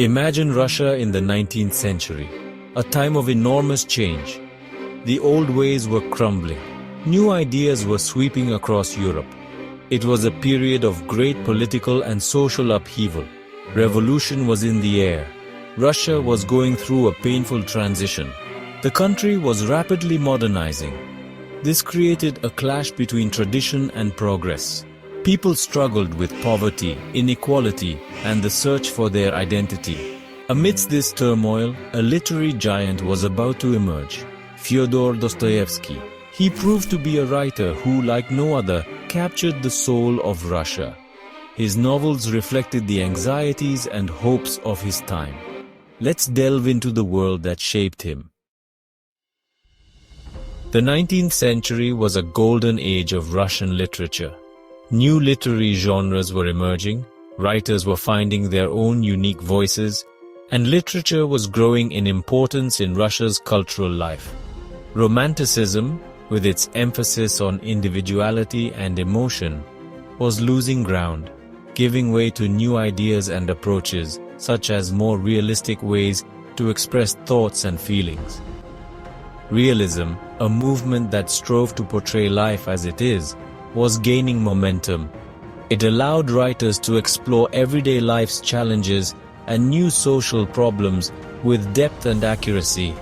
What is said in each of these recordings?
Imagine Russia in the 19th century, a time of enormous change. The old ways were crumbling. New ideas were sweeping across Europe. It was a period of great political and social upheaval. Revolution was in the air. Russia was going through a painful transition. The country was rapidly modernizing. This created a clash between tradition and progress. People struggled with poverty, inequality, and the search for their identity. Amidst this turmoil, a literary giant was about to emerge, Fyodor Dostoevsky. He proved to be a writer who, like no other, captured the soul of Russia. His novels reflected the anxieties and hopes of his time. Let's delve into the world that shaped him. The 19th century was a golden age of Russian literature. New literary genres were emerging, writers were finding their own unique voices, and literature was growing in importance in Russia's cultural life. Romanticism, with its emphasis on individuality and emotion, was losing ground, giving way to new ideas and approaches, such as more realistic ways to express thoughts and feelings. Realism, a movement that strove to portray life as it is, was gaining momentum. It allowed writers to explore everyday life's challenges and new social problems with depth and accuracy.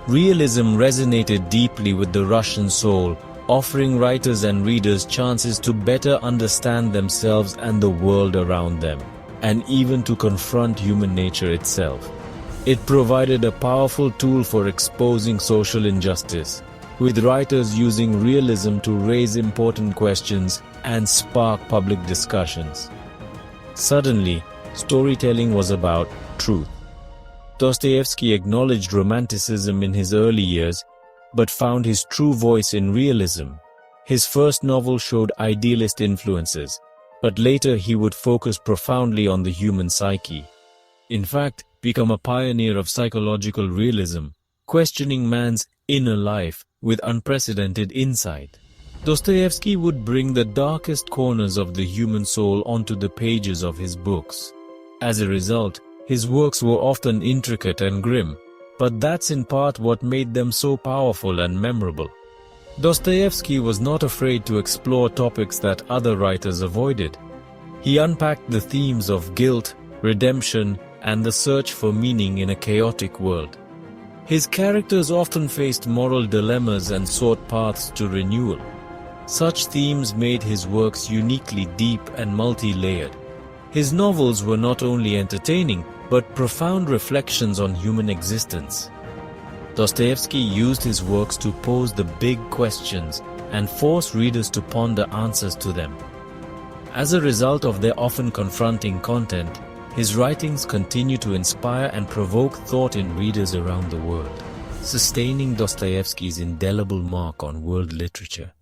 Realism resonated deeply with the Russian soul, offering writers and readers chances to better understand themselves and the world around them, and even to confront human nature itself. It provided a powerful tool for exposing social injustice, with writers using realism to raise important questions and spark public discussions. Suddenly, storytelling was about truth. Dostoevsky acknowledged romanticism in his early years, but found his true voice in realism. His first novel showed idealist influences, but later he would focus profoundly on the human psyche. In fact, become a pioneer of psychological realism, questioning man's inner life with unprecedented insight. Dostoevsky would bring the darkest corners of the human soul onto the pages of his books. As a result, his works were often intricate and grim, but that's in part what made them so powerful and memorable. Dostoevsky was not afraid to explore topics that other writers avoided. He unpacked the themes of guilt, redemption, and the search for meaning in a chaotic world. His characters often faced moral dilemmas and sought paths to renewal. Such themes made his works uniquely deep and multi-layered. His novels were not only entertaining, but profound reflections on human existence. Dostoevsky used his works to pose the big questions and force readers to ponder answers to them. As a result of their often confronting content, his writings continue to inspire and provoke thought in readers around the world, sustaining Dostoevsky's indelible mark on world literature.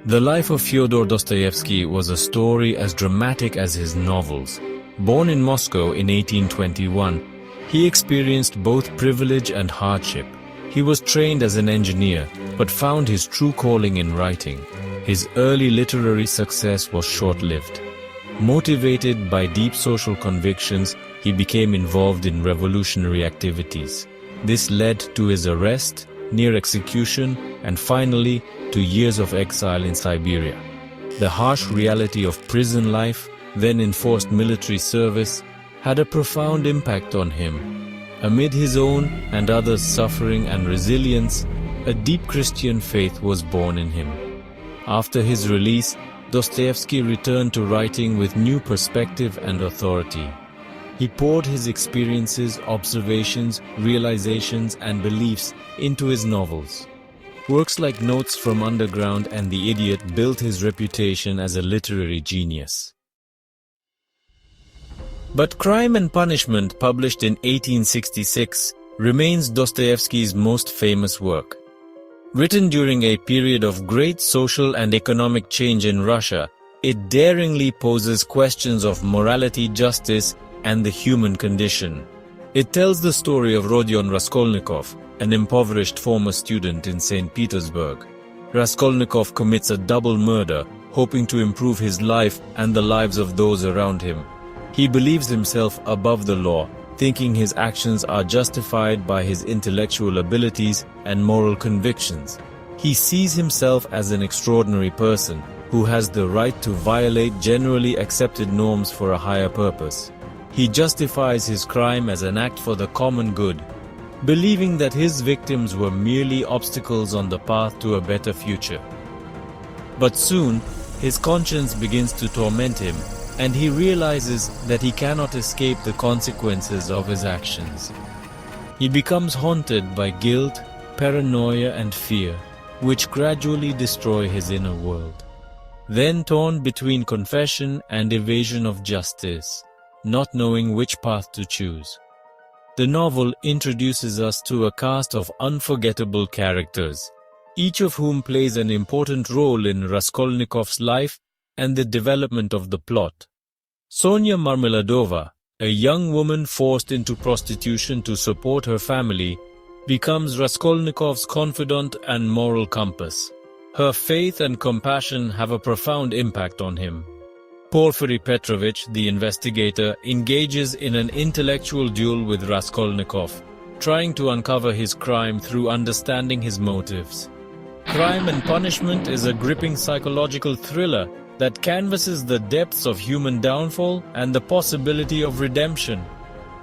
The life of Fyodor Dostoevsky was a story as dramatic as his novels. Born in Moscow in 1821, he experienced both privilege and hardship. He was trained as an engineer, but found his true calling in writing. His early literary success was short-lived. Motivated by deep social convictions, he became involved in revolutionary activities. This led to his arrest, near execution, and finally to years of exile in Siberia. The harsh reality of prison life, then enforced military service, had a profound impact on him. Amid his own and others' suffering and resilience, a deep Christian faith was born in him. After his release, Dostoevsky returned to writing with new perspective and authority. He poured his experiences, observations, realizations, and beliefs into his novels. Works like Notes from Underground and The Idiot built his reputation as a literary genius. But Crime and Punishment, published in 1866, remains Dostoevsky's most famous work. Written during a period of great social and economic change in Russia, it daringly poses questions of morality, justice, and the human condition. It tells the story of Rodion Raskolnikov, an impoverished former student in St. Petersburg. Raskolnikov commits a double murder, hoping to improve his life and the lives of those around him. He believes himself above the law, thinking his actions are justified by his intellectual abilities and moral convictions. He sees himself as an extraordinary person who has the right to violate generally accepted norms for a higher purpose. He justifies his crime as an act for the common good, believing that his victims were merely obstacles on the path to a better future. But soon, his conscience begins to torment him, and he realizes that he cannot escape the consequences of his actions. He becomes haunted by guilt, paranoia, and fear, which gradually destroy his inner world. Then torn between confession and evasion of justice, not knowing which path to choose. The novel introduces us to a cast of unforgettable characters, each of whom plays an important role in Raskolnikov's life and the development of the plot. Sonia Marmeladova, a young woman forced into prostitution to support her family, becomes Raskolnikov's confidant and moral compass. Her faith and compassion have a profound impact on him. Porfiry Petrovich, the investigator, engages in an intellectual duel with Raskolnikov, trying to uncover his crime through understanding his motives. Crime and Punishment is a gripping psychological thriller that canvasses the depths of human downfall and the possibility of redemption.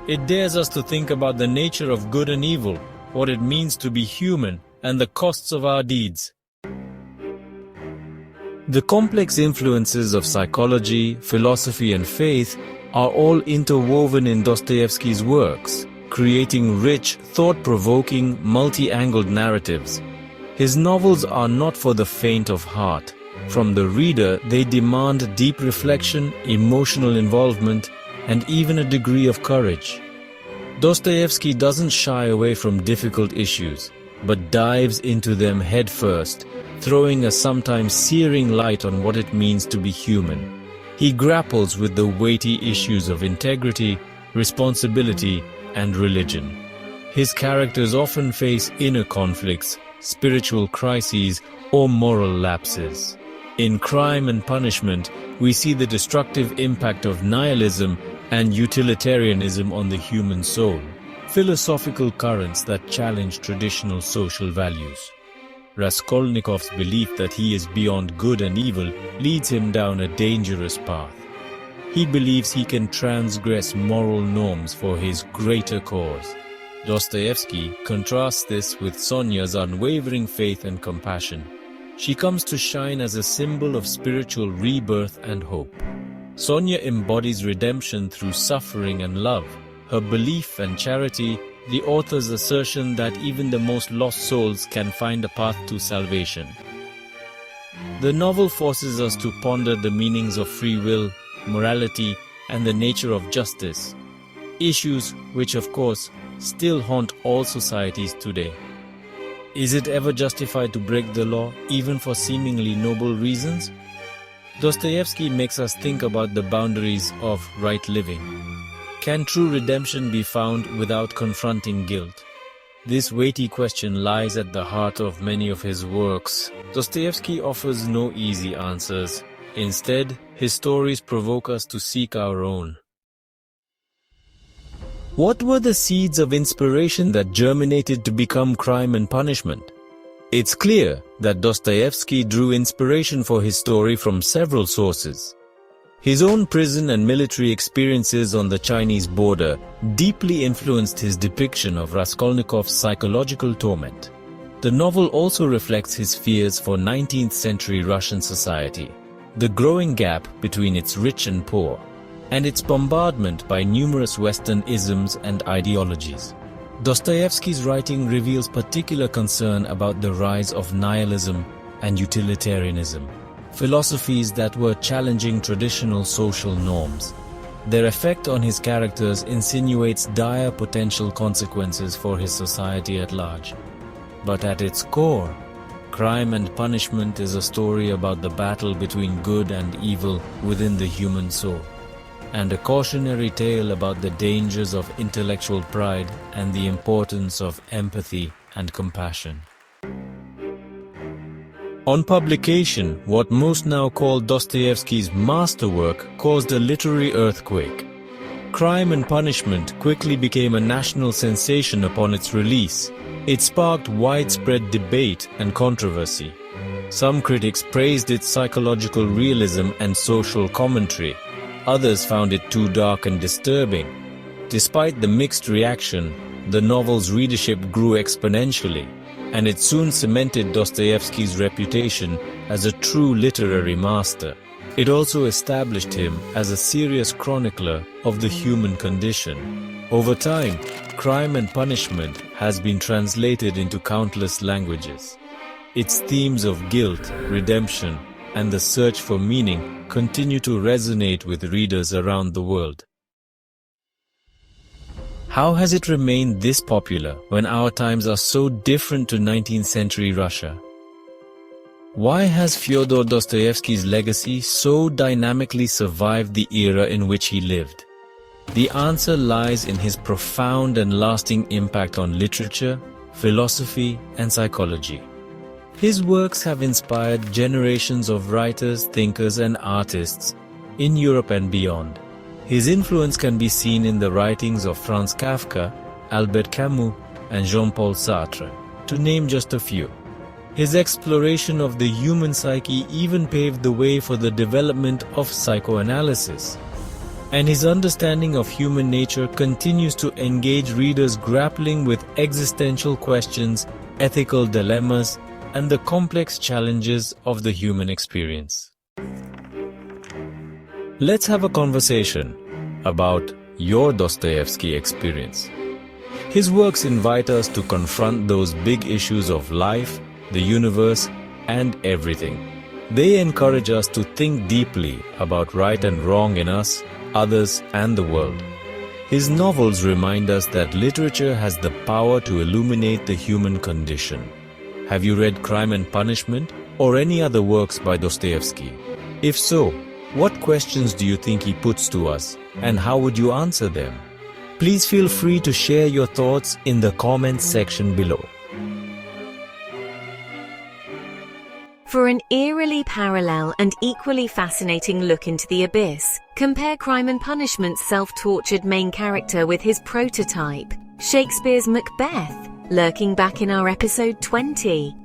It dares us to think about the nature of good and evil, what it means to be human, and the costs of our deeds. The complex influences of psychology, philosophy, and faith are all interwoven in Dostoevsky's works, creating rich, thought-provoking, multi-angled narratives. His novels are not for the faint of heart. From the reader, they demand deep reflection, emotional involvement, and even a degree of courage. Dostoevsky doesn't shy away from difficult issues, but dives into them headfirst, throwing a sometimes searing light on what it means to be human. He grapples with the weighty issues of integrity, responsibility, and religion. His characters often face inner conflicts, spiritual crises, or moral lapses. In Crime and Punishment, we see the destructive impact of nihilism and utilitarianism on the human soul, philosophical currents that challenge traditional social values. Raskolnikov's belief that he is beyond good and evil leads him down a dangerous path. He believes he can transgress moral norms for his greater cause. Dostoevsky contrasts this with Sonia's unwavering faith and compassion. She comes to shine as a symbol of spiritual rebirth and hope. Sonia embodies redemption through suffering and love. Her belief and charity, the author's assertion that even the most lost souls can find a path to salvation. The novel forces us to ponder the meanings of free will, morality, and the nature of justice, issues which, of course, still haunt all societies today. Is it ever justified to break the law, even for seemingly noble reasons? Dostoevsky makes us think about the boundaries of right living. Can true redemption be found without confronting guilt? This weighty question lies at the heart of many of his works. Dostoevsky offers no easy answers. Instead, his stories provoke us to seek our own. What were the seeds of inspiration that germinated to become Crime and Punishment? It's clear that Dostoevsky drew inspiration for his story from several sources. His own prison and military experiences on the Chinese border deeply influenced his depiction of Raskolnikov's psychological torment. The novel also reflects his fears for 19th century Russian society, the growing gap between its rich and poor, and its bombardment by numerous Western isms and ideologies. Dostoevsky's writing reveals particular concern about the rise of nihilism and utilitarianism, philosophies that were challenging traditional social norms. Their effect on his characters insinuates dire potential consequences for his society at large. But at its core, Crime and Punishment is a story about the battle between good and evil within the human soul, and a cautionary tale about the dangers of intellectual pride and the importance of empathy and compassion. On publication, what most now call Dostoevsky's masterwork caused a literary earthquake. Crime and Punishment quickly became a national sensation upon its release. It sparked widespread debate and controversy. Some critics praised its psychological realism and social commentary. Others found it too dark and disturbing. Despite the mixed reaction, the novel's readership grew exponentially, and it soon cemented Dostoevsky's reputation as a true literary master. It also established him as a serious chronicler of the human condition. Over time, Crime and Punishment has been translated into countless languages. Its themes of guilt, redemption, and the search for meaning continue to resonate with readers around the world. How has it remained this popular when our times are so different to 19th century Russia? Why has Fyodor Dostoevsky's legacy so dynamically survived the era in which he lived? The answer lies in his profound and lasting impact on literature, philosophy, and psychology. His works have inspired generations of writers, thinkers, and artists in Europe and beyond. His influence can be seen in the writings of Franz Kafka, Albert Camus, and Jean-Paul Sartre, to name just a few. His exploration of the human psyche even paved the way for the development of psychoanalysis. And his understanding of human nature continues to engage readers grappling with existential questions, ethical dilemmas, and the complex challenges of the human experience. Let's have a conversation about your Dostoevsky experience. His works invite us to confront those big issues of life, the universe, and everything. They encourage us to think deeply about right and wrong in us, others, and the world. His novels remind us that literature has the power to illuminate the human condition. Have you read Crime and Punishment or any other works by Dostoevsky? If so, what questions do you think he puts to us, and how would you answer them? Please feel free to share your thoughts in the comments section below. For an eerily parallel and equally fascinating look into the abyss, compare Crime and Punishment's self-tortured main character with his prototype, Shakespeare's Macbeth, lurking back in our episode 20.